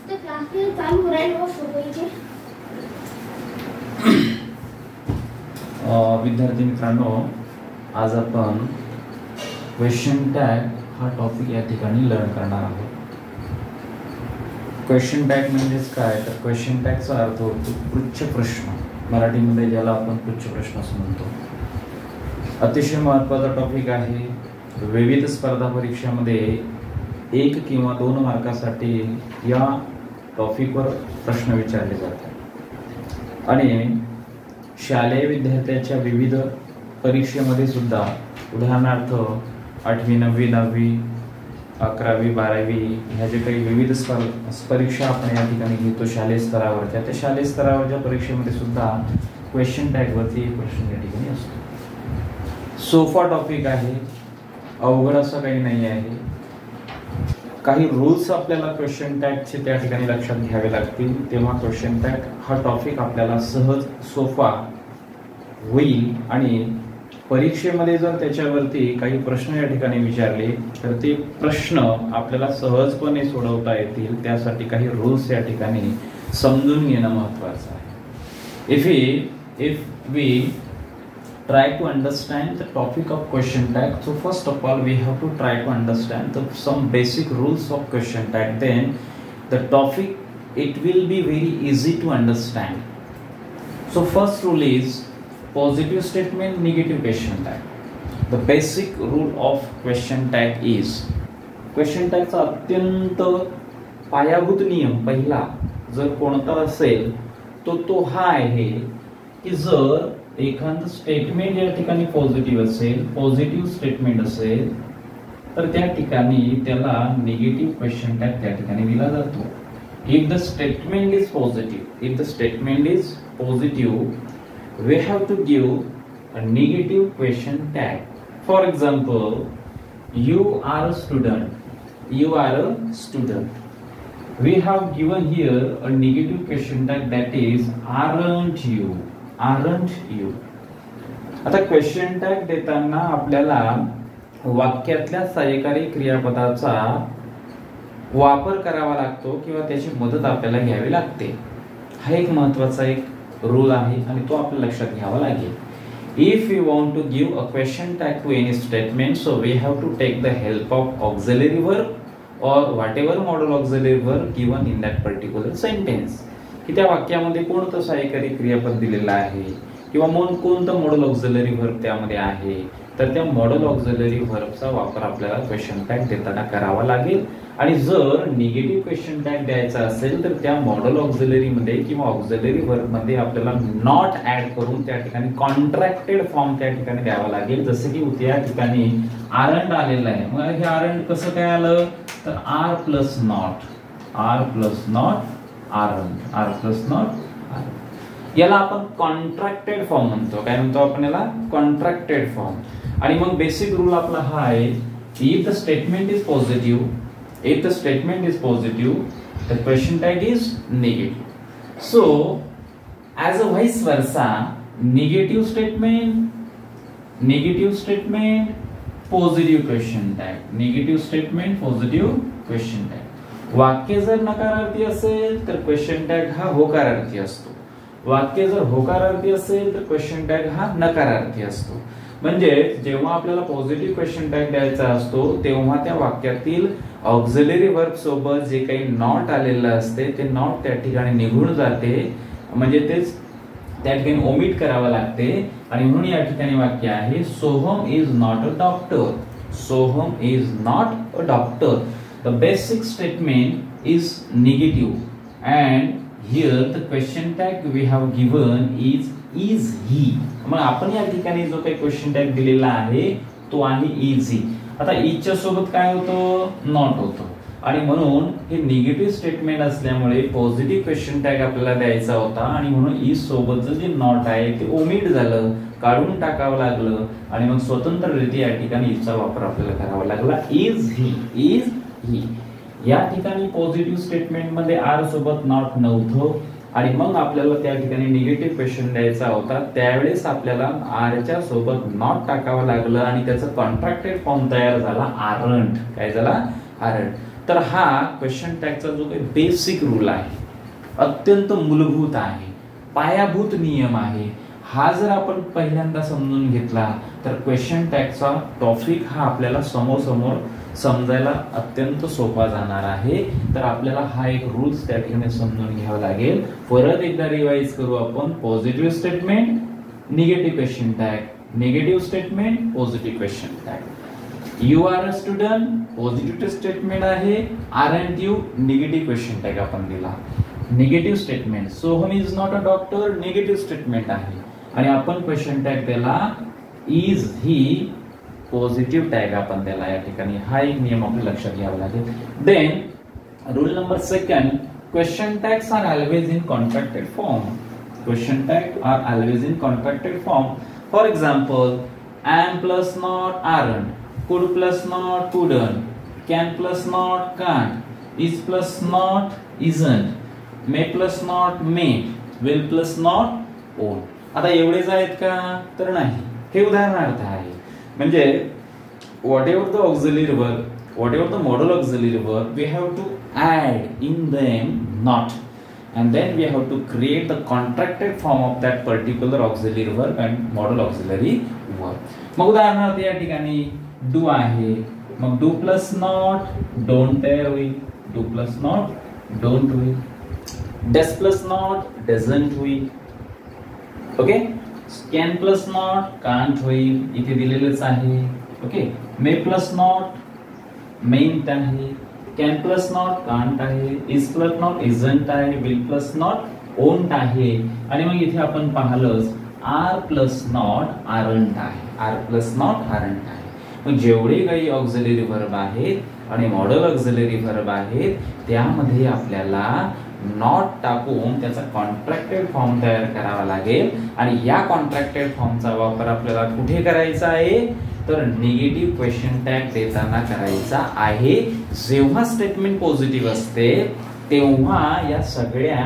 ते क्लास चालू राहील सोबईचे. विद्यार्थी मित्रांनो, आज आपण क्वेश्चन टॅग हा टॉपिक या ठिकाणी लर्न करणार आहोत. क्वेश्चन टॅग म्हणजेच काय, तर क्वेश्चन टॅगचा अर्थ होतो पृच्छ प्रश्न. मराठीमध्ये ज्याला आपण पृच्छ प्रश्न असं म्हणतो. अतिशय महत्त्वाचा टॉपिक आहे. विविध स्पर्धा परीक्षामध्ये 1 किंवा 2 मार्कासाठी या टॉपिकवर प्रश्न विचारले जातात आणि शालेय विद्यार्थ्याच्या विविध परीक्षेमध्ये सुद्धा, उदाहरणार्थ 8वी 9वी 10वी 11वी 12वी ह्या जे काही विविध परीक्षा आपण या ठिकाणी घेतो शालेय स्तरावरच्या, त्या शालेय स्तरावरच्या परीक्षेमध्ये सुद्धा क्वेश्चन टॅगवरती प्रश्न या ठिकाणी असतो. सोपा टॉपिक आहे, अवघड असं काही नाही आहे. काही रूल्स आपल्याला क्वेश्चन टॅगचे त्या ठिकाणी लक्षात घ्यावे लागतील, तेव्हा क्वेश्चन टॅग हा टॉपिक आपल्याला सहज सोपा होईल. आणि परीक्षेमध्ये जर त्याच्यावरती काही प्रश्न या ठिकाणी विचारले तर ते प्रश्न आपल्याला सहजपणे सोडवता येतील. त्यासाठी काही रूल्स या ठिकाणी समजून घेणं महत्त्वाचं आहे. If we try to understand the topic of question tag, so first of all we have to try to understand some basic rules of question tag. Then the topic it will be very easy to understand. So first rule is positive statement, negative question tag. The basic rule of question tag is, question tag चा अत्यंत पायाभूत नियम पहिला जर कोणता असेल तो हा आहे की जर एखादं स्टेटमेंट या ठिकाणी पॉझिटिव्ह असेल, पॉझिटिव्ह स्टेटमेंट असेल, तर त्या ठिकाणी त्याला निगेटिव्ह क्वेश्चन टॅग त्या ठिकाणी दिला जातो. If the statement is positive we have to give a negative question tag. For example, you are a student. We have given here a negative question tag, that is aren't you. आता question tag देताना आपल्याला वाक्यातल्या सहाय्यकारी क्रियापदाचा वापर करावा लागतो किंवा त्याची मदत आपल्याला घ्यावी लागते. हा एक महत्त्वाचा रूल आहे आणि तो आपल्याला लक्षात घ्यावा लागेल. If we want to give a question tag to any statement, so we have to take the help of auxiliary verb or whatever modal auxiliary verb given in that particular sentence. की त्या वाक्यामध्ये कोणतं सहाय्यकारी क्रियापद दिलेलं आहे किंवा कोणतं मॉडल ऑक्झिलरी व्हर्ब त्यामध्ये आहे, तर त्या मॉडल ऑक्झिलरी व्हर्बचा वापर आपल्याला क्वेश्चन टॅग देताना करावा लागेल. आणि जर निगेटिव्ह क्वेश्चन टॅग द्यायचा असेल तर त्या मॉडल ऑक्झिलरी मध्ये किंवा ऑक्झिलरी व्हर्ब मध्ये आपल्याला नॉट ऍड करून त्या ठिकाणी कॉन्ट्रॅक्टेड फॉर्म त्या ठिकाणी द्यावा लागेल. जसे की त्या ठिकाणी आरंट आलेलं आहे. मग हे आरंट कसं काय आलं, तर आर प्लस नॉट याला आपण कॉन्ट्रॅक्टेड फॉर्म म्हणतो. काय म्हणतो आपण याला, कॉन्ट्रॅक्टेड फॉर्म. आणि मग बेसिक रूल आपला हा आहे, if the statement is positive, the question tag is negative. So as a vice versa, negative statement, positive question tag. वाक्य जर नकारार्थी असेल तर क्वेश्चन टॅग हा होकारार्थी असतो. वाक्य जर होकारार्थी असेल तर क्वेश्चन टॅग हा नकारार्थी असतो. म्हणजे जेव्हा आपल्याला पॉझिटिव्ह क्वेश्चन टॅग द्यायचा असतो तेव्हा त्या वाक्यातील ऑक्झिलरी वर्ब सोबत जे काही नॉट आलेलं असते ते नॉट त्या ठिकाणी निघून जाते, म्हणजे तेच त्या ठिकाणी ओमिट करावं लागते. आणि म्हणून या ठिकाणी वाक्य आहे, Soham is not a doctor. The basic statement is negative and here the question tag we have given is he. मग आपण या ठिकाणी जो काही क्वेश्चन टॅग दिलेला आहे तो आहे is he. आता is च्या सोबत काय होतं, नॉट होतं. आणि म्हणून हे निगेटिव्ह स्टेटमेंट असल्यामुळे पॉझिटिव्ह क्वेश्चन टॅग आपल्याला द्यायचा होता आणि म्हणून is सोबतचं जे नॉट आहे ते ओमिट झालं, काढून टाकावं लागलं आणि मग स्वतंत्ररित्या या ठिकाणी is चा वापर आपल्याला करावा लागला. is he. या ठिकाणी पॉझिटिव्ह स्टेटमेंट मध्ये आर सोबत नॉट नव्हतं आणि मग आपल्याला त्या ठिकाणी निगेटिव्ह क्वेश्चन द्यायचा होता, त्यावेळेस आपल्याला आरच्या सोबत नॉट टाकावं लागलं आणि त्याचं कॉन्ट्रॅक्टेड फॉर्म तयार झाला आरंट. काय झाला, आरंट. तर हा क्वेश्चन टॅगचा जो काही बेसिक रूल आहे, अत्यंत मूलभूत आहे, पायाभूत नियम आहे, हा जर आपण पहिल्यांदा समजून घेतला तर क्वेश्चन टॅगचा टॉपिक हा आपल्याला समोर समजायला अत्यंत सोपा जाणार आहे. तर आपल्याला हा एक रूल्स त्या ठिकाणी समजून घ्यावा लागेल. परत एकदा रिवाइज करू आपण. Positive statement, negative question tag, negative statement, positive question tag. You are a student, positive statement आहे. Aren't you, negative question tag आपण दिला. Negative statement, Soham is not a doctor, negative statement आहे. आणि आपण क्वेश्चन टॅग दिला is he, positive tag आपण दिला या ठिकाणी. हा एक नियम आपल्याला लक्षात घ्यावा लागेल. Then rule number second, question tags are always in contracted form. Question tag are always in contracted form. For example, am plus not aren't, could plus not couldn't, can plus not can't, is plus not isn't, may plus not may, will plus not won't. आता एवढेच आहेत का? तर नाही. हे उदाहरणार्थ आहे. म्हणजे whatever the auxiliary verb, whatever the modal auxiliary verb, we have to add in them not, and then we have to create the contracted form of that particular auxiliary verb and modal auxiliary verb. मग उदाहरणार्थ या ठिकाणी do आहे, मग do plus not don't तयार होईल, do plus not don't होईल, डस plus not doesn't होईल. Okay, can plus not can't होईल, इथे दिलेलंच आहे. Okay, may plus not meant आहे, कॅन प्लस नॉट कांट आहे, इज प्लस नॉट इजंट आहे, विल प्लस नॉट ओंट आहे. आणि मग इथे आपण पाहिलं आर प्लस नॉट आरंट आहे, आर प्लस नॉट आरंट आहे. मग जेवढे काही ऑक्झिलरी व्हर्ब आहेत आणि मॉडल ऑक्झिलरी व्हर्ब आहेत त्यामध्ये आपल्याला नॉट टाकून त्याचा कॉन्ट्रॅक्टेड फॉर्म तयार करावा लागेल. आणि या कॉन्ट्रॅक्टेड फॉर्मचा वापर आपल्याला कुठे करायचा आहे? तर निगेटिव्ह क्वेश्चन टॅग देताना करायचा आहे. जेव्हा स्टेटमेंट पॉझिटिव्ह असते तेव्हा या सगळ्या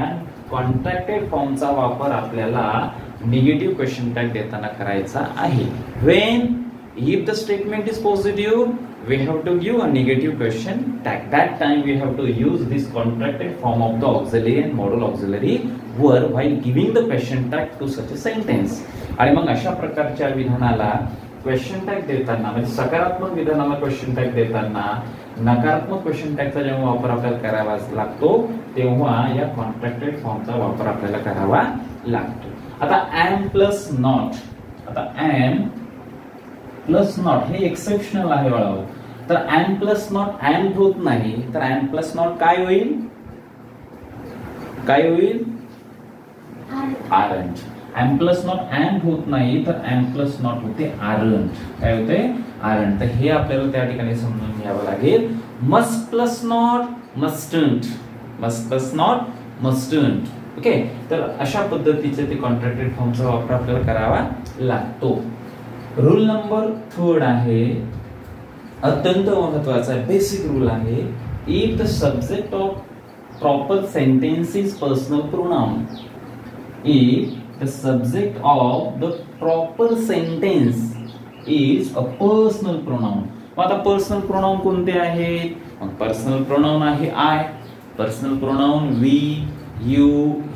कॉन्ट्रॅक्टेड फॉर्मचा वापर आपल्याला निगेटिव्ह क्वेश्चन टॅग देताना करायचा आहे. When if the statement is positive, we have to give a negative question tag. That time we have to use this contracted form of the auxiliary and modal auxiliary verb while giving the question tag to such a sentence. आणि मग अशा प्रकारच्या विधानाला question tag देताना म्हणजे सकारात्मक विधानाला question tag देताना नकारात्मक क्वेश्चन टॅगचा जेव्हा वापर आपल्याला करावा लागतो तेव्हा या कॉन्ट्रॅक्टेड फॉर्मचा वापर आपल्याला करावा लागतो. आता am प्लस नॉट, आता am प्लस नॉट हे एक्सेप्शनल आहे बाळाओ. तर am प्लस नॉट am होत नाही, तर am प्लस नॉट काय होईल? काय होईल? aren't. am plus not am होत नाही तर am प्लस नॉट होते aren't. काय होते? aren't. तर हे आपल्याला त्या ठिकाणी समजून घ्यावं लागेल. must plus not mustn't, must plus not mustn't. Okay, तर अशा पद्धतीचे ते कॉन्ट्रॅक्टेड फॉर्मचा वापर आपल्याला करावा लागतो. रूल नंबर 3 आहे, अत्यंत महत्त्वाचा बेसिक रूल आहे. If the subject of proper sentence is personal pronoun, if the subject of the proper sentence is a personal pronoun. मग आता पर्सनल प्रोनाउन कोणते आहेत? मग पर्सनल प्रोनाउन आहे I, personal pronoun we, you,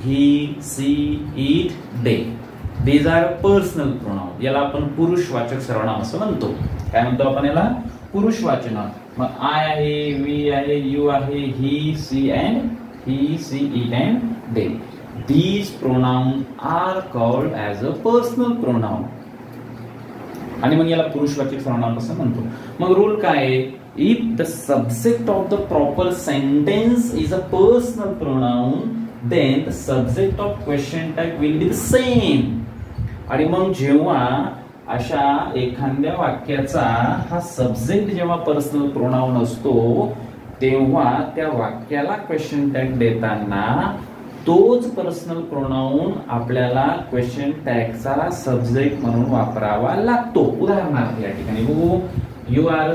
he, she, it, they. These are personal pronouns. याला आपण पुरुषवाचक सर्वनाम असं म्हणतो. काय म्हणतो आपण याला? पुरुषवाचक. मग I आहे, we आहे, you आहे, he, she it and they. These pronouns are called as a personal pronoun. आणि मग याला पुरुषवाचक सर्वनाम असं म्हणतो. मग रूल काय आहे? If the subject of the proper sentence is a personal pronoun, then the subject of question tag will be the same. आणि मग जेव्हा अशा एखाद्या वाक्याचा हा सब्जेक्ट जेव्हा पर्सनल प्रोनाउन असतो तेव्हा त्या वाक्याला क्वेश्चन टॅग देताना तोच पर्सनल प्रोनाउन आपल्याला क्वेश्चन टॅगचा सब्जेक्ट म्हणून वापरावा लागतो. उदाहरणार्थ या ठिकाणी बघू, यू आर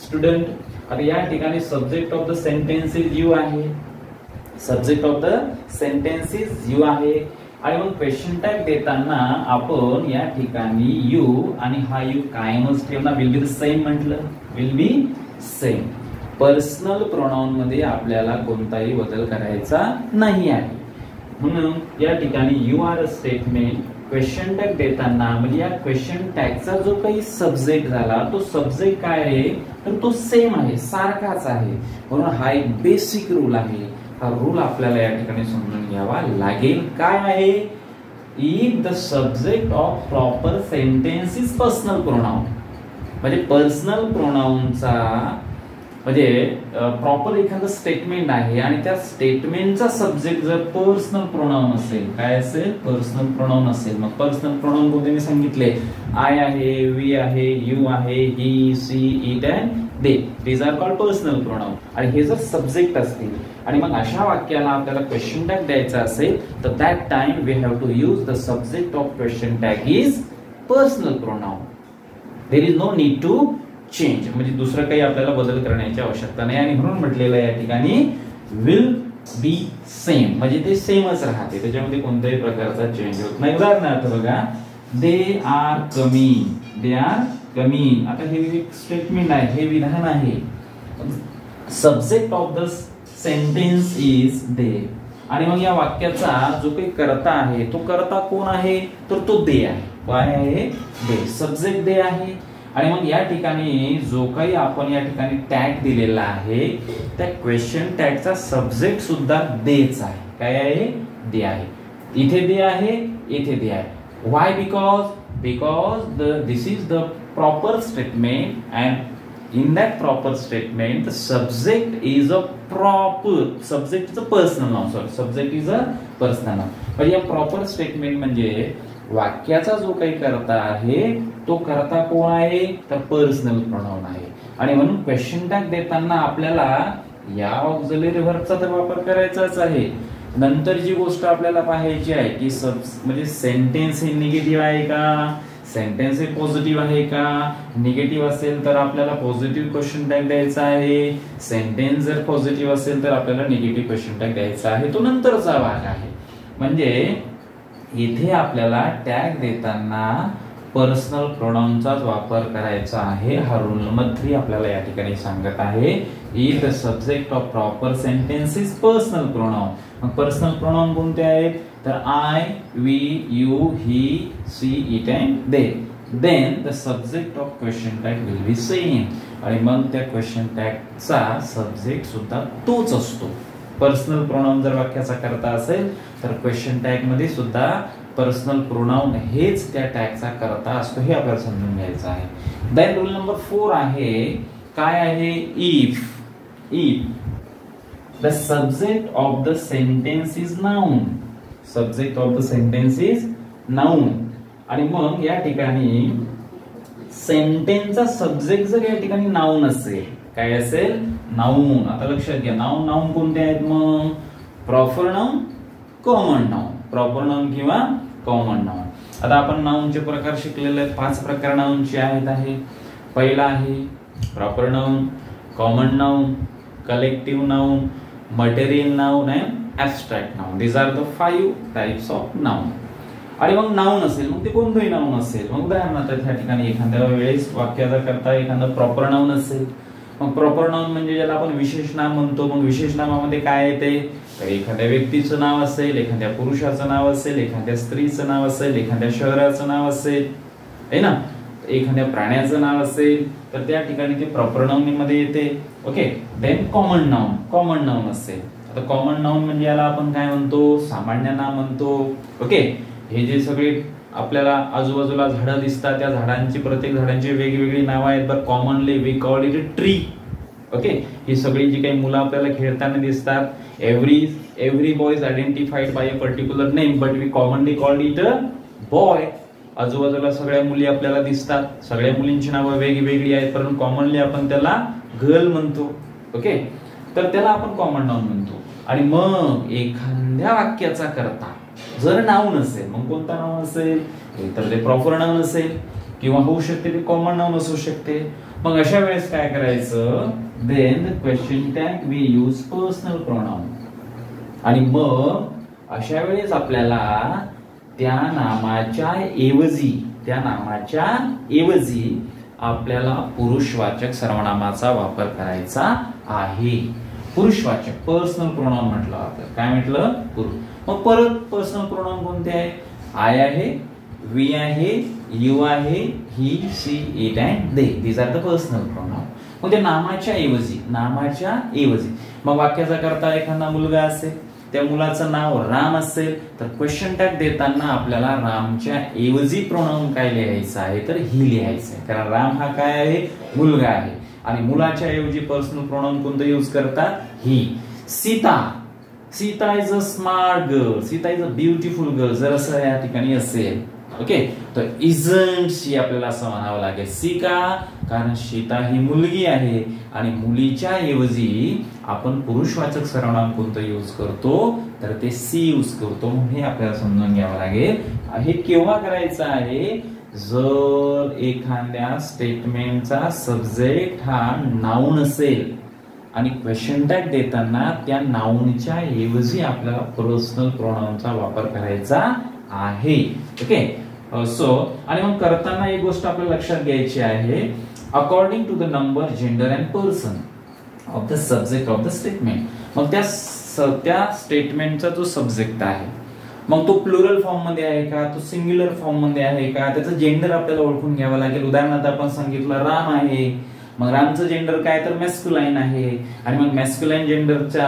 स्टुडंट. आता या ठिकाणी subject of the sentence is you आहे, subject of the sentence is you आहे. आणि मग क्वेश्चन टॅग देताना आपण या ठिकाणी यू आणि हा यू कायमच ठेवणार, विल बी द सेम म्हटलं, will be same. Personal pronoun मध्ये आपल्याला कोणताही बदल करायचा नाही आहे. म्हणून या ठिकाणी you are a statement question tag देताना म्हणजे या क्वेश्चन टॅगचा जो काही सब्जेक्ट झाला तो सब्जेक्ट काय आहे तर तो सेम आहे, सारखाच आहे. म्हणून हा एक बेसिक रूल आहे. हा रूल आपल्याला या ठिकाणी समजून घ्यावा लागेल. काय आहे? If the subject of proper sentence is personal pronoun, म्हणजे पर्सनल प्रोनाउनचा म्हणजे प्रॉपर एखादं स्टेटमेंट आहे आणि त्या स्टेटमेंटचा सब्जेक्ट जर पर्सनल प्रोनाउन असेल, काय असेल? पर्सनल प्रोनाउन असेल. मग पर्सनल प्रोनाउन कोणते मी सांगितले? आय आहे, वी आहे, यू आहे, he, she, it and they. These are called personal pronoun. आणि हे जर सब्जेक्ट असतील आणि मग अशा वाक्याला आपल्याला क्वेश्चन टॅग द्यायचा असेल तर that time we have to use the subject of question tag is personal pronoun. There is no need to change, म्हणजे दुसरं काही आपल्याला बदल करण्याची आवश्यकता नाही. आणि म्हणून म्हटलेलं या ठिकाणी विल बी सेम, म्हणजे ते सेमच राहते, त्याच्यामध्ये कोणत्याही प्रकारचा चेंज होत नाही. उदाहरणार्थ बघा, they are coming, they are coming. आता हे एक स्टेटमेंट आहे, हे विधान आहे. Subject of the sentence is they. आणि मग या वाक्याचा जो काही कर्ता आहे तो कर्ता कोण आहे तर तो दे आहे. काय आहे? दे. सब्जेक्ट दे आहे. आणि मग या ठिकाणी जो काही आपण या ठिकाणी टॅग दिलेला आहे त्या क्वेश्चन टॅगचा सब्जेक्ट सुद्धा देच आहे. काय आहे? दे आहे. इथे दे आहे, इथे दे आहे. Why? Because this is the proper statement and in that proper statement the subject is a proper subject is a personal noun. Sorry, subject is a personal noun. म्हणजे या प्रॉपर स्टेटमेंट म्हणजे वाक्याचा जो काही कर्ता आहे तो कर्ता कोण आहे तर पर्सनल प्रोनाउन आहे. आणि म्हणून क्वेश्चन टॅग देताना आपल्याला या ऑक्झिलरी व्हर्बचा तर वापर करायचाच आहे. नंतर जी गोष्ट आपल्याला पाहायची आहे की म्हणजे सेंटेन्स हे निगेटिव्ह आहे का, सेंटेन्स हे पॉझिटिव्ह आहे का. निगेटिव्ह असेल तर आपल्याला पॉझिटिव्ह क्वेश्चन टॅग द्यायचा आहे. सेंटेन्स जर पॉझिटिव्ह असेल तर आपल्याला निगेटिव्ह क्वेश्चन टॅग द्यायचा आहे. तो नंतरचा भाग आहे. म्हणजे इथे आपल्याला टॅग देताना पर्सनल प्रोनाउनचाच वापर करायचा आहे. हा रूल नंबर 3 आपल्याला या ठिकाणी सांगत आहे. If the subject of proper sentence is personal pronoun. मग पर्सनल प्रोनाउन कोणते आहेत तर I, we, you, he, she, it and they. Then the subject of question tag will be same. आणि मग त्या क्वेश्चन टॅगचा सब्जेक्ट सुद्धा तोच असतो. पर्सनल प्रोनाउन जर वाक्याचा करता असेल तर क्वेश्चन टॅग मध्ये सुद्धा पर्सनल प्रोनाउन हेच त्या टॅगचा करता असतो. हे आपल्याला समजून घ्यायचं आहे. देन रूल नंबर 4 आहे. काय आहे? If the subject of the sentence is noun. Subject of the sentence is noun. आणि मग या ठिकाणी सेंटेन्सचा सब्जेक्ट जर या ठिकाणी नाउन असेल, काय असेल? नाउन. आता लक्षात घ्या, नाउन कोणते आहेत मग? Proper noun, common noun. Proper noun किंवा कॉमन नाउन. आता आपण नाउनचे प्रकार शिकलेले आहेत. 5 प्रकार नाउनचे आहेत. पहिला आहे proper noun, common noun, collective noun, material noun and abstract noun. These are the 5 types of noun. आणि मग नाउन असेल मग ते कोणतंही नाउन असेल. मग उदाहरणार्थ त्या ठिकाणी एखाद्या वेळेस वाक्याचा करता एखादं प्रॉपर नाउन असेल. मग प्रॉपर नाउन म्हणजे ज्याला आपण विशेष नाम म्हणतो. मग विशेष नामामध्ये काय येते तर एखाद्या व्यक्तीचं नाव असेल, एखाद्या पुरुषाचं नाव असेल, एखाद्या स्त्रीचं नाव असेल, एखाद्या शहराचं नाव असेल, है ना, एखाद्या प्राण्याचं नाव असेल तर त्या ठिकाणी ते प्रॉपर नाउन मध्ये येते. ओके. देन कॉमन नाउन असेल. आता कॉमन नाउन म्हणजे याला आपण काय म्हणतो? सामान्य नाम म्हणतो. ओके. हे जे सगळे आपल्याला आजूबाजूला झाडं दिसतात त्या झाडांची प्रत्येक झाडांची वेगवेगळी नावं आहेत. But commonly we call it a tree. Okay. ही सगळी जी काही मुलं आपल्याला खेळताना दिसतात, every boy is identified by a particular name but we commonly called it a boy. आजूबाजूला सगळ्या मुली आपल्याला दिसतात, सगळ्या मुलींची नावं वेगवेगळी आहेत परंतु कॉमनली आपण त्याला गर्ल म्हणतो. ओके. तर त्याला आपण कॉमन नाउन म्हणतो. आणि मग एखाद्या वाक्याचा करता जर नाउन असेल मग कोणता नाउन असेल तर ते प्रॉपर नाउन असेल किंवा होऊ शकते ते कॉमन नाउन असू शकते. मग अशा वेळेस काय करायचं? Then the question tag we use personal pronoun. आणि मग अशा वेळेस आपल्याला त्या नामाच्या ऐवजी आपल्याला पुरुषवाचक सर्वनामाचा वापर करायचा आहे. पुरुषवाचक पर्सनल प्रोनाउन म्हटलं आपण. काय म्हटलं? पुरुष. मग परत पर्सनल प्रोनाउन कोणते आहे? आय आहे, वी आहे, यू आहे, he, she, it and they. These are the personal pronoun. मग ते नामाच्या ऐवजी मग वाक्याचा करता एखादा मुलगा असेल, त्या मुलाचं नाव राम असेल, तर क्वेश्चन टॅग देताना आपल्याला रामच्या ऐवजी प्रोनाउन काय लिहायचं आहे? तर ही लिहायचं आहे. कारण राम हा काय आहे? मुलगा आहे. आणि मुलाच्या ऐवजी पर्सनल प्रोनाउन कोणतं यूज करतात? He. Sita is a smart girl. Sita is a beautiful girl. जर असं या ठिकाणी असेल, ओके, तर इजंट शी आपल्याला असं म्हणावं लागेल. सी का? कारण सीता ही मुलगी आहे आणि मुलीच्या ऐवजी आपण पुरुषवाचक सर्वनाम कोणतं यूज करतो? तर ते सी यूज करतो. हे आपल्याला समजून घ्यावं लागेल. हे केव्हा करायचं आहे? जर एखाद्या स्टेटमेंटचा सब्जेक्ट हा नाउन असेल आणि क्वेश्चन टॅग देताना त्या नाउनच्या ऐवजी आपल्याला पर्सनल प्रोनाउनचा वापर करायचा आहे. ओके, सो आणि मग करताना एक गोष्ट आपल्याला लक्षात घ्यायची आहे. According to the number, gender and person of the subject of the statement. मग त्या स्टेटमेंटचा जो सब्जेक्ट आहे, मग तो प्लुरल फॉर्म मध्ये आहे का, तो सिंग्युलर फॉर्म मध्ये आहे का, त्याचं जेंडर आपल्याला ओळखून घ्यावं लागेल. उदाहरणार्थ आपण सांगितलं राम आहे, मग रामचं जेंडर काय? तर मॅस्क्युलाइन आहे. आणि मग मॅस्क्युलाइन जेंडरच्या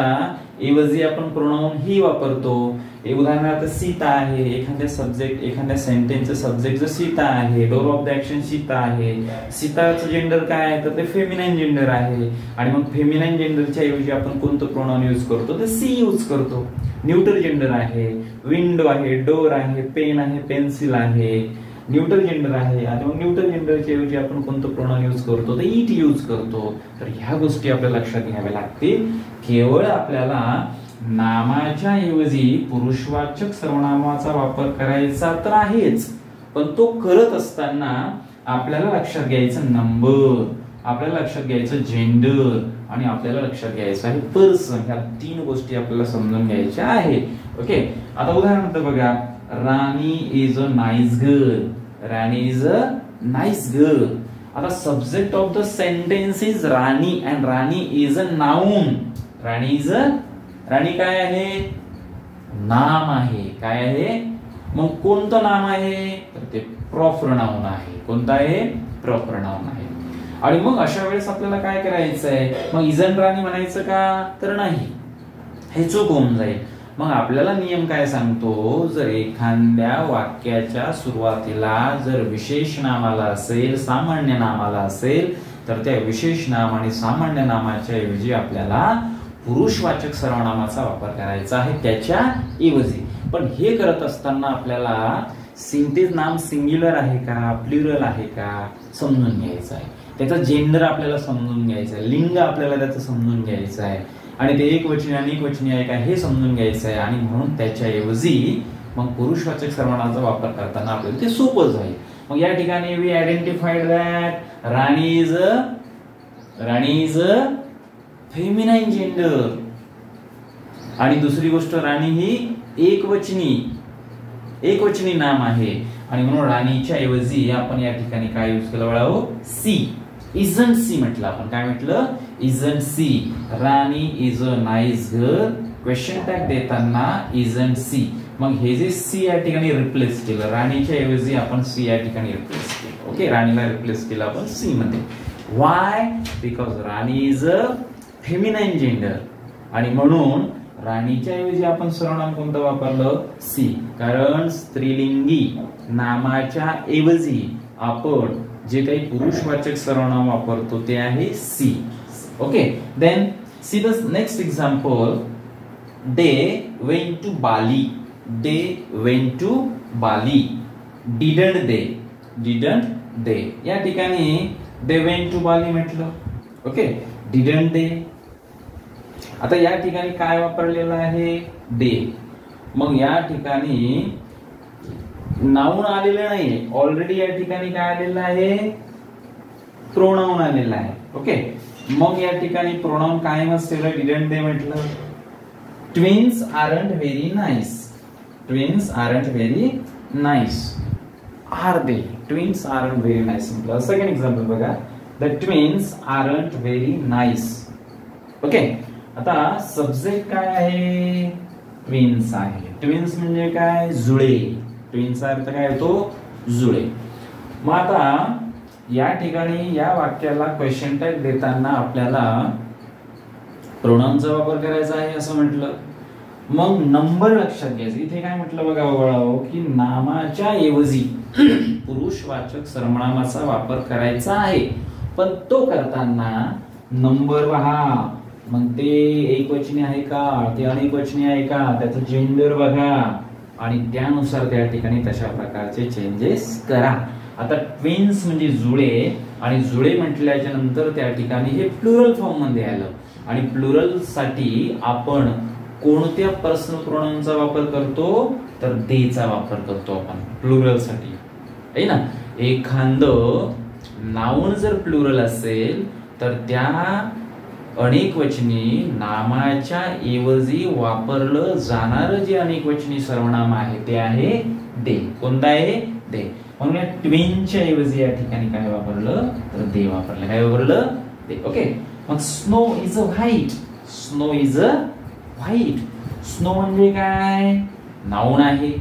ऐवजी आपण प्रोनाउन ही वापरतो. उदाहरणार्थ सीता आहे, एखाद्या सेंटेन्सचं सब्जेक्ट जर सीता आहे, door of the action Sita आहे, सीताचं जेंडर काय आहे? तर ते फेमिनाइन जेंडर आहे. आणि मग फेमिनाइन जेंडरच्या ऐवजी आपण कोणतं प्रोनाउन यूज करतो? तर सी यूज करतो. न्यूट्रल जेंडर आहे, विंडो आहे, डोर आहे, पेन आहे, पेन्सिल आहे, न्यूट्रल जेंडर आहे. आणि मग न्यूट्रल जेंडरच्या ऐवजी आपण कोणतं प्रोनाउन यूज करतो? तर इट यूज करतो. तर ह्या गोष्टी आपल्याला लक्षात घ्याव्या लागतील. केवळ आपल्याला नामाच्या ऐवजी पुरुषवाचक सर्वनामाचा वापर करायचा तर आहेच, पण तो करत असताना आपल्याला लक्षात घ्यायचं नंबर, आपल्याला लक्षात घ्यायचं जेंडर आणि आपल्याला लक्षात घ्यायचं आहे पर्सन. ह्या 3 गोष्टी आपल्याला समजून घ्यायच्या आहेत. ओके, आता उदाहरणार्थ बघा, Rani is a nice girl. Rani is a nice girl. आता subject of the sentence is Rani and Rani is a noun. Rani काय आहे? नाम आहे. काय आहे? मग कोणतं नाम आहे? तर ते प्रॉपर नाउन आहे. कोणतं आहे? प्रॉपर नाउन आहे. आणि मग अशा वेळेस आपल्याला काय करायचं आहे? मग इजंट राणी म्हणायचं का? तर नाही, हे चूक होऊन जाईल. मग आपल्याला नियम काय सांगतो? जर एखाद्या वाक्याच्या सुरुवातीला जर विशेष नाम आला असेल, सामान्य नाम आला असेल, तर त्या विशेष नाम आणि सामान्य नामाच्या ऐवजी आपल्याला पुरुषवाचक सर्वनामाचा वापर करायचा आहे त्याच्या ऐवजी. पण हे करत असताना आपल्याला सिंथेस नाम सिंग्युलर आहे का, प्लुरल आहे का समजून घ्यायचं आहे. त्याचा जेंडर आपल्याला समजून घ्यायचं आहे, लिंग आपल्याला त्याचं समजून घ्यायचं आहे, आणि ते एकवचनी अनेकवचनी आहे का हे समजून घ्यायचं आहे. आणि म्हणून त्याच्या ऐवजी मग पुरुषवाचक सर्वनामाचा वापर करताना आपल्याला ते सोपं जाईल. मग या ठिकाणी we identified that Rani is a feminine gender. आणि दुसरी गोष्ट, राणी ही एकवचनी नाम आहे. आणि म्हणून राणीच्या ऐवजी आपण या ठिकाणी काय यूज केलं बाळाओ? सी. इजंट सी म्हटलं आपण. काय म्हटलं? Isn't she. Rani is a nice girl. Question tag देताना इजंट सी. मग हे जे सी या ठिकाणी रिप्लेस केलं, राणीच्या ऐवजी आपण सी या ठिकाणी रिप्लेस केलं. ओके, राणीला रिप्लेस केलं आपण सी मध्ये. Y? Because Rani is a feminine gender. आणि म्हणून राणीच्या ऐवजी आपण सर्वनाम कोणतं वापरलं? सी. कारण स्त्रीलिंगी नामाच्या ऐवजी आपण जे काही पुरुषवाचक सर्वनाम वापरतो ते आहे she. Okay, then see the next example. They went to Bali. Didn't they. या ठिकाणी दे वेंट टू बाली म्हटलं. Okay, didn't they. आता या ठिकाणी काय वापरलेलं आहे? दे. मग या ठिकाणी नाउन आलेलं नाही, ऑलरेडी या ठिकाणी काय आलेलं आहे? प्रोनाउन आलेला आहे. ओके, मग या ठिकाणी प्रोनाउन कायमच ठेवलं, डिडंट दे म्हटलं. Twins aren't very nice. Are they? Twins aren't very nice म्हटलं. सेकंड एक्झाम्पल बघा. The twins aren't very nice. Okay. आता सब्जेक्ट काय आहे? ट्विन्स आहे. ट्विन्स म्हणजे काय? जुळे. ट्विन्सचा अर्थ काय होतो? जुळे. मग आता या ठिकाणी या वाक्याला क्वेश्चन टॅग देताना आपल्याला प्रोनाउनचा वापर करायचा आहे असं म्हटलं. मग नंबर लक्षात घ्यायचं. इथे काय म्हटलं बघा बाळाओ की नामाच्या ऐवजी पुरुषवाचक सर्वनामाचा वापर करायचा आहे, पण तो करताना नंबर पहा. मग ते एकवचनी आहे का, ते अनेकवचनी आहे का, त्याचं जेंडर बघा आणि त्यानुसार त्या ठिकाणी तशा प्रकारचे चेंजेस करा. आता ट्विन्स म्हणजे जुळे आणि जुळे म्हटल्याच्या नंतर त्या ठिकाणी हे प्लुरल फॉर्म मध्ये आलं आणि प्लुरल साठी आपण कोणत्या पर्सनल प्रोनाउनचा वापर करतो? तर देचा वापर करतो आपण प्लुरल साठी, आहे ना. एखादं नाउन जर प्लुरल असेल तर त्या अनेकवचनी नामाच्या ऐवजी वापरलं जाणारं जे अनेकवचनी सर्वनाम आहे ते आहे दे. कोणतं आहे? दे. म्हणून या ट्विनच्या ऐवजी या ठिकाणी काय वापरलं? तर दे वापरलं. काय वापरलं? दे. ओके. मग snow is a white. Snow is a white. Snow म्हणजे काय? नाउन आहे.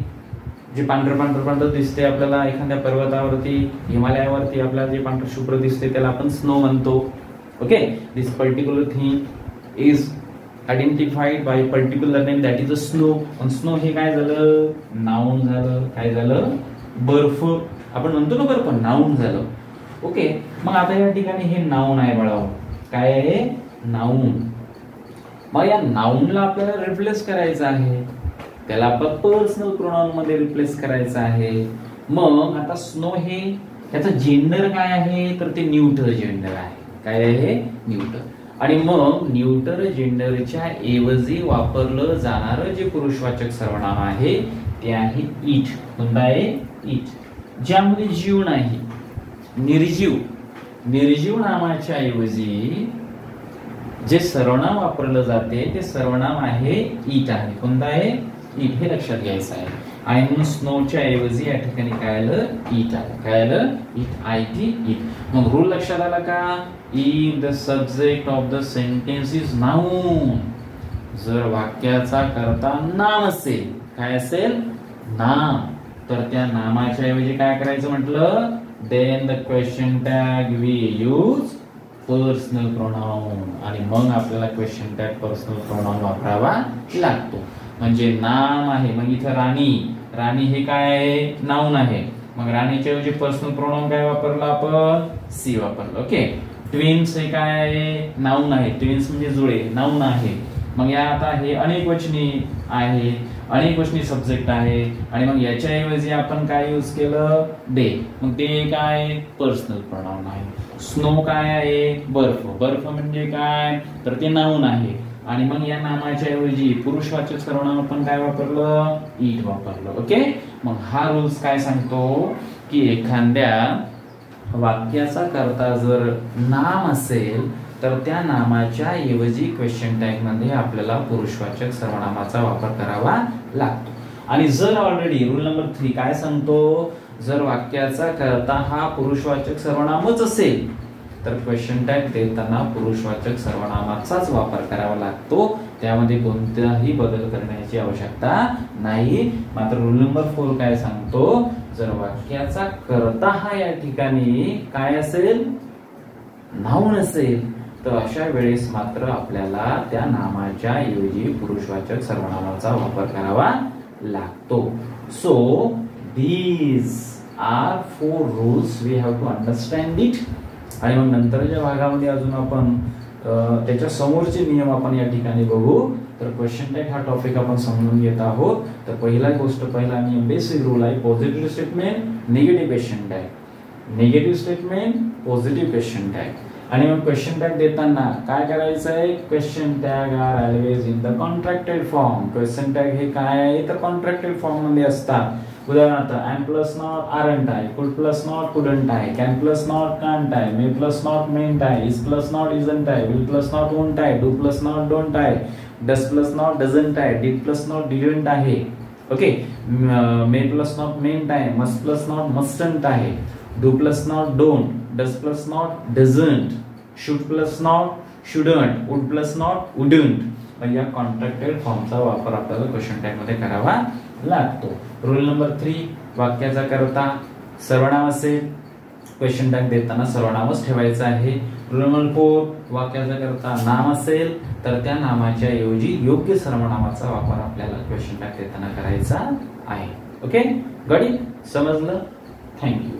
जे पांढरं पांढरं पांढरं दिसते आपल्याला एखाद्या पर्वतावरती, हिमालयावरती आपल्याला जे पांढरं शुभ्र दिसते त्याला आपण स्नो म्हणतो. Okay. This particular thing is identified by particular name that is a snow. पण स्नो हे काय झालं? नाउन झालं. काय झालं? बर्फ. आपण म्हणतो ना बर्फ, नाउन झालं. ओके. मग आता या ठिकाणी हे नाउन आहे बाळाओ. काय आहे? नाउन. मग या नाउनला आपल्याला रिप्लेस करायचं आहे, त्याला आपण पर्सनल प्रोनाउन मध्ये रिप्लेस करायचं आहे. मग आता स्नो हे त्याचं जेंडर काय आहे? तर ते न्यूट्रल जेंडर आहे. काय आहे? न्यूट्रल. आणि मग न्यूट्रल जेंडरच्या ऐवजी वापरलं जाणारं जे पुरुषवाचक सर्वनाम आहे ते आहे इट. कोणतं आहे? इट. ज्यामध्ये जीव नाही, निर्जीव. निर्जीव नामाच्या ऐवजी जे सर्वनाम वापरलं जाते ते सर्वनाम आहे इट आहे. कोणतं आहे? इट. हे लक्षात घ्यायचं आहे. आणि म्हणून स्नोच्या ऐवजी या ठिकाणी काय आलं? इट आलं. काय आलं? इट. IT it. मग रूल लक्षात आला का? If the subject of the sentence is noun. जर वाक्याचा कर्ता नाम असेल, काय असेल? नाम. तर त्या नामाच्या ऐवजी काय करायचं म्हटलं? Then the question tag we use personal pronoun. आणि मग आपल्याला क्वेश्चन टॅग पर्सनल प्रोनाउन वापरावा लागतो. म्हणजे नाम आहे. मग इथं राणी. राणी हे काय आहे? नाउन आहे. मग राणीच्या ऐवजी पर्सनल प्रोनाउन काय वापरलं आपण? सी वापरलं. ओके. ट्विन्स हे काय आहे? नाउन आहे. ट्विन्स म्हणजे जुळे, नाउन आहे. मग या आता हे अनेकवचनी आहे, अनेकवचनी सब्जेक्ट आहे आणि मग याच्या ऐवजी आपण काय यूज केलं? दे. मग ते काय? पर्सनल प्रोनाउन आहे. स्नो काय आहे? बर्फ. बर्फ म्हणजे काय? तर ते नाउन आहे. आणि मग या नामाच्या ऐवजी पुरुषवाचक सर्वनाम आपण काय वापरलं? इट वापरलं. ओके. मग हा रूल्स काय सांगतो की एखाद्या वाक्याचा कर्ता जर नाम असेल तर त्या नामाच्या ऐवजी क्वेश्चन टॅग मध्ये आपल्याला पुरुषवाचक सर्वनामाचा वापर करावा लागतो. आणि जर ऑलरेडी रूल नंबर 3 काय सांगतो? जर वाक्याचा कर्ता हा पुरुषवाचक सर्वनामच असेल तर क्वेश्चन टॅग देताना पुरुषवाचक सर्वनामाचाच वापर करावा लागतो. त्यामध्ये कोणताही बदल करण्याची आवश्यकता नाही. मात्र रूल नंबर 4 काय सांगतो? जर वाक्याचा कर्ता हा या ठिकाणी काय असेल? नाउन असेल तर अशा वेळेस मात्र आपल्याला त्या नामाच्या ऐवजी पुरुषवाचक सर्वनामाचा वापर करावा लागतो. So these are 4 rules we have to understand it. आणि मग नंतरच्या भागामध्ये अजून आपण त्याच्या समोरचे नियम आपण या ठिकाणी बघू. तर क्वेश्चन टॅग हा टॉपिक आपण समजून घेत आहोत. तर पहिला नियम, बेसिक रूल आहे positive statement, negative question tag. Negative statement, positive question tag. आणि मग क्वेश्चन टॅग देताना काय करायचं आहे? Question tag are always in the contracted form. Question tag हे काय आहे? तर कॉन्ट्रॅक्टेड फॉर्म मध्ये असतात. उदाहरणार्थ am plus not aren't I, could plus not couldn't I, can plus not can't I, may plus not mayn't I, is plus not isn't I, will plus not won't I, do plus not don't I, does plus not doesn't I, did plus not didn't I. Okay. May plus not mayn't I, must plus not mustn't I, do plus not don't, does plus not doesn't, should plus not shouldn't, would plus not wouldn't या contracted फॉर्मचा वापर आपल्याला question tag मध्ये करावा लागतो. Rule number 3 वाक्याचा करता सर्वनाम असेल क्वेश्चन टॅग देताना सर्वनामच ठेवायचं आहे. रूल नंबर 4 वाक्याचा करता नाम असेल तर त्या नामाच्या ऐवजी योग्य सर्वनामाचा वापर आपल्याला क्वेश्चन टॅग देताना करायचा आहे. ओके, गडी समजलं? थँक्यू.